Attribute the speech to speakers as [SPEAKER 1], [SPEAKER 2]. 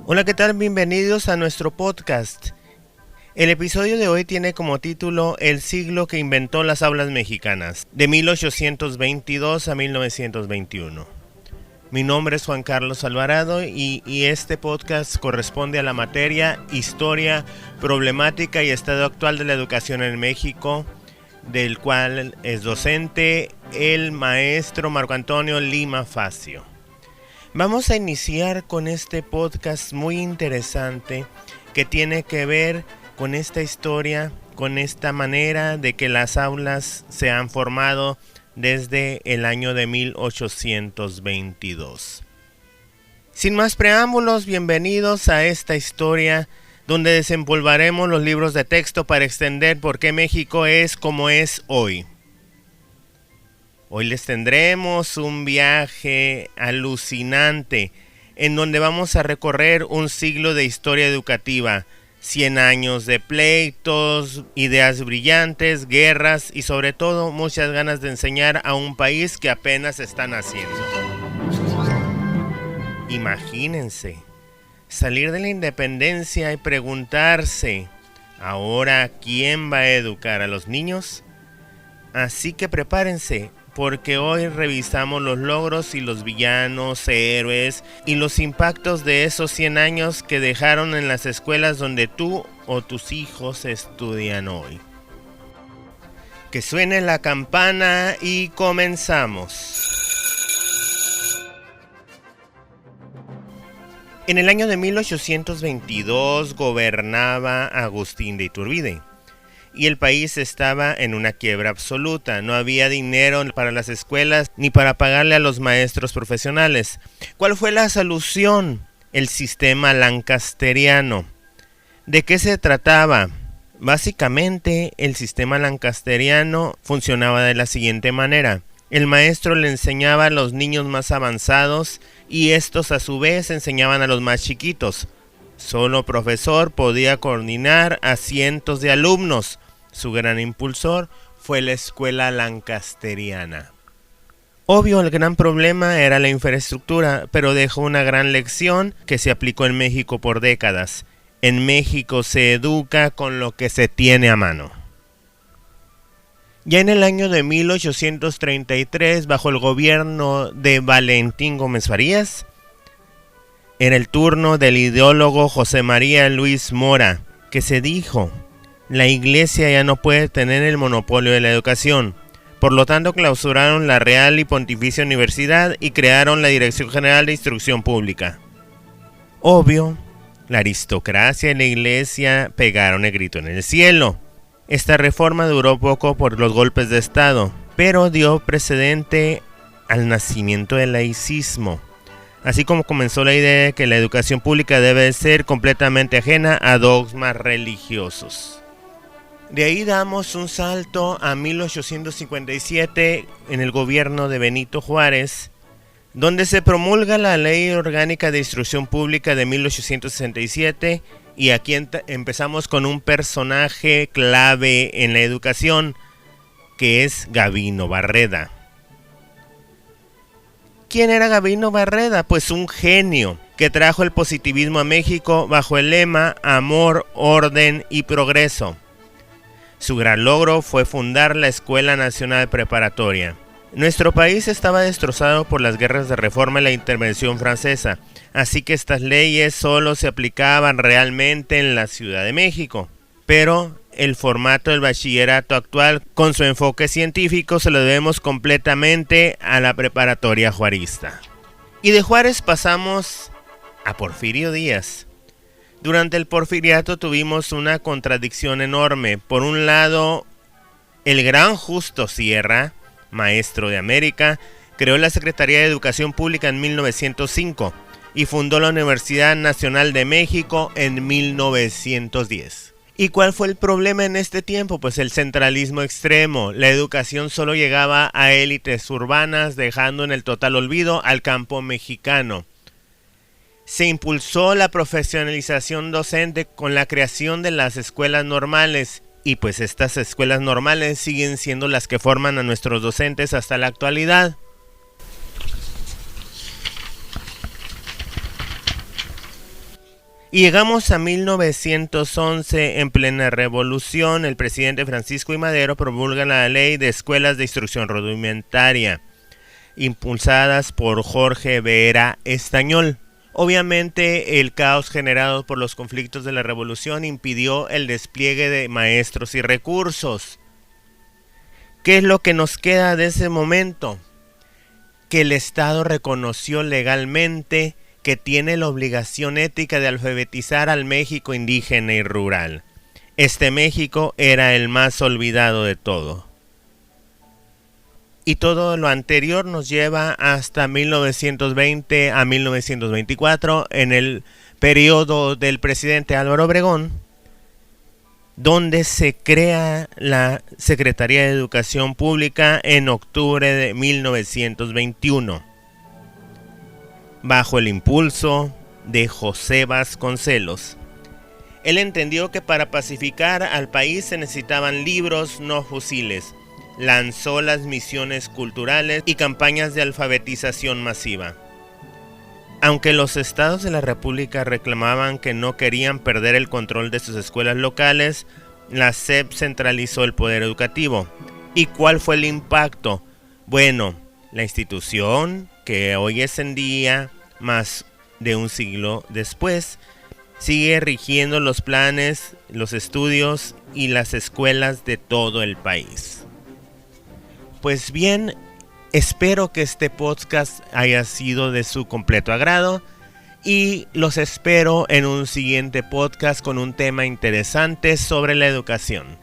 [SPEAKER 1] Hola, ¿qué tal? Bienvenidos a nuestro podcast. El episodio de hoy tiene como título El siglo que inventó las aulas mexicanas, de 1822 a 1921. Mi nombre es Juan Carlos Alvarado y este podcast corresponde a la materia Historia, Problemática y Estado Actual de la Educación en México, del cual es docente el maestro Marco Antonio Lima Facio. Vamos a iniciar con este podcast muy interesante que tiene que ver con esta historia, con esta manera de que las aulas se han formado desde el año de 1822. Sin más preámbulos, bienvenidos a esta historia donde desempolvaremos los libros de texto para extender por qué México es como es hoy. Hoy les tendremos un viaje alucinante en donde vamos a recorrer un siglo de historia educativa, 100 años de pleitos, ideas brillantes, guerras y sobre todo muchas ganas de enseñar a un país que apenas está naciendo. Imagínense, salir de la independencia y preguntarse, ¿ahora quién va a educar a los niños? Así que prepárense, porque hoy revisamos los logros y los villanos, héroes y los impactos de esos 100 años que dejaron en las escuelas donde tú o tus hijos estudian hoy. Que suene la campana y comenzamos. En el año de 1822 gobernaba Agustín de Iturbide. Y el país estaba en una quiebra absoluta. No había dinero para las escuelas ni para pagarle a los maestros profesionales. ¿Cuál fue la solución? El sistema lancasteriano. ¿De qué se trataba? Básicamente, el sistema lancasteriano funcionaba de la siguiente manera. El maestro le enseñaba a los niños más avanzados y estos a su vez enseñaban a los más chiquitos. Solo profesor podía coordinar a cientos de alumnos. Su gran impulsor fue la escuela lancasteriana. Obvio, el gran problema era la infraestructura, pero dejó una gran lección que se aplicó en México por décadas. En México se educa con lo que se tiene a mano. Ya en el año de 1833, bajo el gobierno de Valentín Gómez Farías, era el turno del ideólogo José María Luis Mora, que se dijo: la Iglesia ya no puede tener el monopolio de la educación. Por lo tanto, clausuraron la Real y Pontificia Universidad y crearon la Dirección General de Instrucción Pública. Obvio, la aristocracia y la Iglesia pegaron el grito en el cielo. Esta reforma duró poco por los golpes de Estado, pero dio precedente al nacimiento del laicismo, así como comenzó la idea de que la educación pública debe ser completamente ajena a dogmas religiosos. De ahí damos un salto a 1857 en el gobierno de Benito Juárez, donde se promulga la Ley Orgánica de Instrucción Pública de 1867 y aquí empezamos con un personaje clave en la educación, que es Gavino Barreda. ¿Quién era Gavino Barreda? Pues un genio que trajo el positivismo a México bajo el lema Amor, Orden y Progreso. Su gran logro fue fundar la Escuela Nacional Preparatoria. Nuestro país estaba destrozado por las guerras de reforma y la intervención francesa, así que estas leyes solo se aplicaban realmente en la Ciudad de México. Pero el formato del bachillerato actual, con su enfoque científico, se lo debemos completamente a la preparatoria juarista. Y de Juárez pasamos a Porfirio Díaz. Durante el porfiriato tuvimos una contradicción enorme. Por un lado, el gran Justo Sierra, maestro de América, creó la Secretaría de Educación Pública en 1905 y fundó la Universidad Nacional de México en 1910. ¿Y cuál fue el problema en este tiempo? Pues el centralismo extremo. La educación solo llegaba a élites urbanas, dejando en el total olvido al campo mexicano. Se impulsó la profesionalización docente con la creación de las escuelas normales, y pues estas escuelas normales siguen siendo las que forman a nuestros docentes hasta la actualidad. Y llegamos a 1911, en plena revolución, el presidente Francisco I. Madero promulga la ley de escuelas de instrucción rudimentaria, impulsadas por Jorge Vera Estañol. Obviamente, el caos generado por los conflictos de la revolución impidió el despliegue de maestros y recursos. ¿Qué es lo que nos queda de ese momento? Que el Estado reconoció legalmente que tiene la obligación ética de alfabetizar al México indígena y rural. Este México era el más olvidado de todo. Y todo lo anterior nos lleva hasta 1920 a 1924, en el periodo del presidente Álvaro Obregón, donde se crea la Secretaría de Educación Pública en octubre de 1921, bajo el impulso de José Vasconcelos. Él entendió que para pacificar al país se necesitaban libros, no fusiles. Lanzó las misiones culturales y campañas de alfabetización masiva. Aunque los estados de la República reclamaban que no querían perder el control de sus escuelas locales, la SEP centralizó el poder educativo. ¿Y cuál fue el impacto? Bueno, la institución, que hoy es en día, más de un siglo después, sigue rigiendo los planes, los estudios y las escuelas de todo el país. Pues bien, espero que este podcast haya sido de su completo agrado y los espero en un siguiente podcast con un tema interesante sobre la educación.